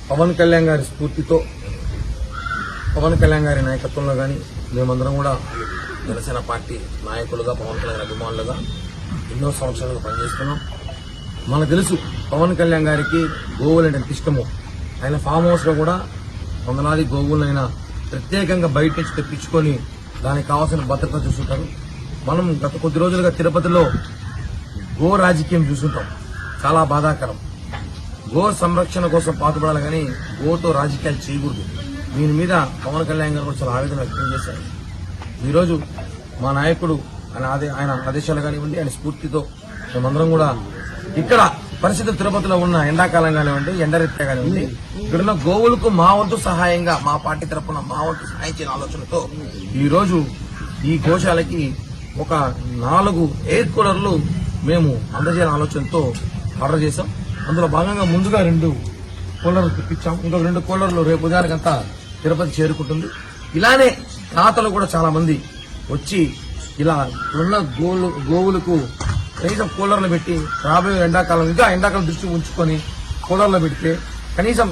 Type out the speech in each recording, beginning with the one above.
పవన్ కళ్యాణ్ గారి స్ఫూర్తితో పవన్ కళ్యాణ్ గారి నాయకత్వంలో కానీ మేమందరం కూడా జనసేన పార్టీ నాయకులుగా పవన్ కళ్యాణ్ అభిమానులుగా ఎన్నో సంవత్సరాలుగా పనిచేస్తున్నాం. మనకు తెలుసు పవన్ కళ్యాణ్ గారికి గోవులు అంటే ఎంత ఇష్టమో. ఆయన ఫామ్ హౌస్ లో కూడా వందలాది గోవులైనా ప్రత్యేకంగా బయట నుంచి తెప్పించుకొని దానికి కావాల్సిన భద్రత చూస్తుంటారు. మనం గత కొద్ది రోజులుగా తిరుపతిలో గో రాజకీయం చూస్తుంటాం. చాలా బాధాకరం. గో సంరక్షణ కోసం పాటుపడాలి కానీ గోతో రాజకీయాలు చేయకూడదు. దీని మీద పవన్ కళ్యాణ్ గారు కూడా చాలా ఆవేదన వ్యక్తం చేశారు. ఈరోజు మా నాయకుడు ఆయన ఆదేశాలు కానివ్వండి, ఆయన స్ఫూర్తితో మేమందరం కూడా ఇక్కడ పరిస్థితులు తిరుపతిలో ఉన్న ఎండాకాలం కానివ్వండి, ఎండరీత్యా కానివ్వండి, ఇక్కడున్న గోవులకు మా వంతు సహాయంగా మా పార్టీ తరఫున మా వంతు సహాయం చేయని ఆలోచనతో ఈరోజు ఈ గోశాలకి ఒక 4 ఎయిర్ కూలర్లు మేము అందజేయాలని ఆలోచనతో ఆర్డర్ చేశాం. అందులో భాగంగా ముందుగా 2 కూలర్లు తెప్పించాం. ఇంకొక 2 కూలర్లు రేపు ఉదయానికంతా తిరుపతి చేరుకుంటుంది. ఇలానే తాతలు కూడా చాలా మంది వచ్చి ఇలా ఉన్న గోవులకు కనీసం కూలర్లు పెట్టి రాబోయే ఎండాకాలం ఇంకా ఎండాకాలం దృష్టి ఉంచుకొని కూలర్లు పెడితే కనీసం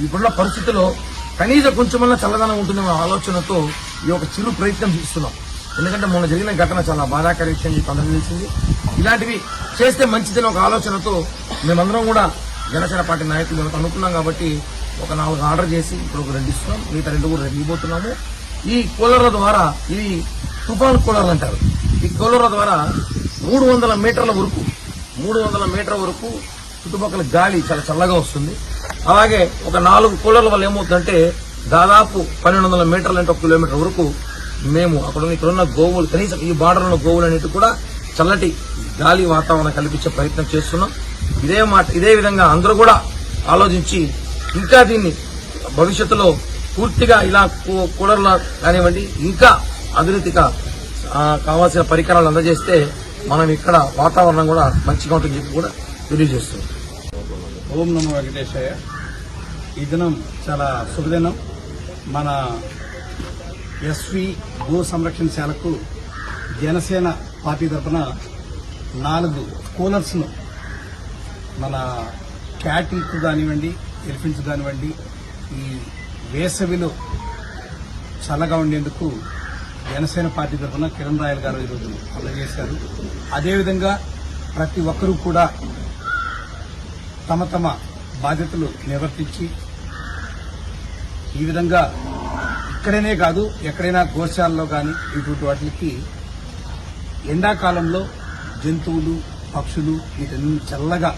ఇప్పుడున్న పరిస్థితుల్లో కనీసం కొంచెమన్నా చల్లదనం ఉంటుందన్న ఆలోచనతో ఈ యొక్క చిరు ప్రయత్నం చేస్తున్నాం. ఎందుకంటే మొన్న జరిగిన ఘటన చాలా బాధాకర విషయం చెప్పి అందరికీ తెలిసింది. ఇలాంటివి చేస్తే మంచిదని ఒక ఆలోచనతో మేమందరం కూడా జనసేన పార్టీ నాయకులు అనుకున్నాం. కాబట్టి ఒక 4 ఆర్డర్ చేసి ఇప్పుడు ఒక 2 ఇస్తున్నాం. మిగతా 2 కూడా ఇవ్వబోతున్నాము. ఈ కూలర్ల ద్వారా ఇది తుఫాన్ కూలర్లు అంటారు. ఈ కూలర్ల ద్వారా 300 మీటర్ల వరకు చుట్టుపక్కల గాలి చాలా చల్లగా వస్తుంది. అలాగే ఒక 4 కూలర్ల వల్ల ఏమవుతుందంటే దాదాపు 1200 మీటర్లు అంటే 1 కిలోమీటర్ వరకు మేము ఇక్కడున్న గోవులు కనీసం ఈ బార్డర్ ఉన్న గోవులన్నిటి కూడా చల్లటి గాలి వాతావరణం కల్పించే ప్రయత్నం చేస్తున్నాం. ఇదే విధంగా అందరూ కూడా ఆలోచించి ఇంకా దీన్ని భవిష్యత్తులో పూర్తిగా ఇలా కూలర్లు కానివ్వండి ఇంకా అభివృద్ధిగా కావాల్సిన పరికరాలు అందజేస్తే మనం ఇక్కడ వాతావరణం కూడా మంచిగా ఉంటుందని చెప్పి కూడా తెలియజేస్తున్నాం. ఓం నమో వెంకటేశయ్య. ఈ దినం చాలా శుభదినం. మన ఎస్వి గో సంరక్షణశాలకు జనసేన పార్టీ తరఫున 4 కూలర్స్ ను మన క్యాటిల్కు కానివ్వండి, ఎలిఫెంట్స్ కానివ్వండి ఈ వేసవిలో చల్లగా ఉండేందుకు జనసేన పార్టీ తరఫున కిరణ్ రాయల్ గారు ఈరోజు అందజేశారు. అదేవిధంగా ప్రతి ఒక్కరూ కూడా తమ తమ బాధ్యతలు నిర్వర్తించి ఈ విధంగా ఇక్కడనే కాదు ఎక్కడైనా గోశాలలో కానీ ఇటువంటి వాటికి ఎండాకాలంలో జంతువులు, పక్షులు వీటన్ని చల్లగా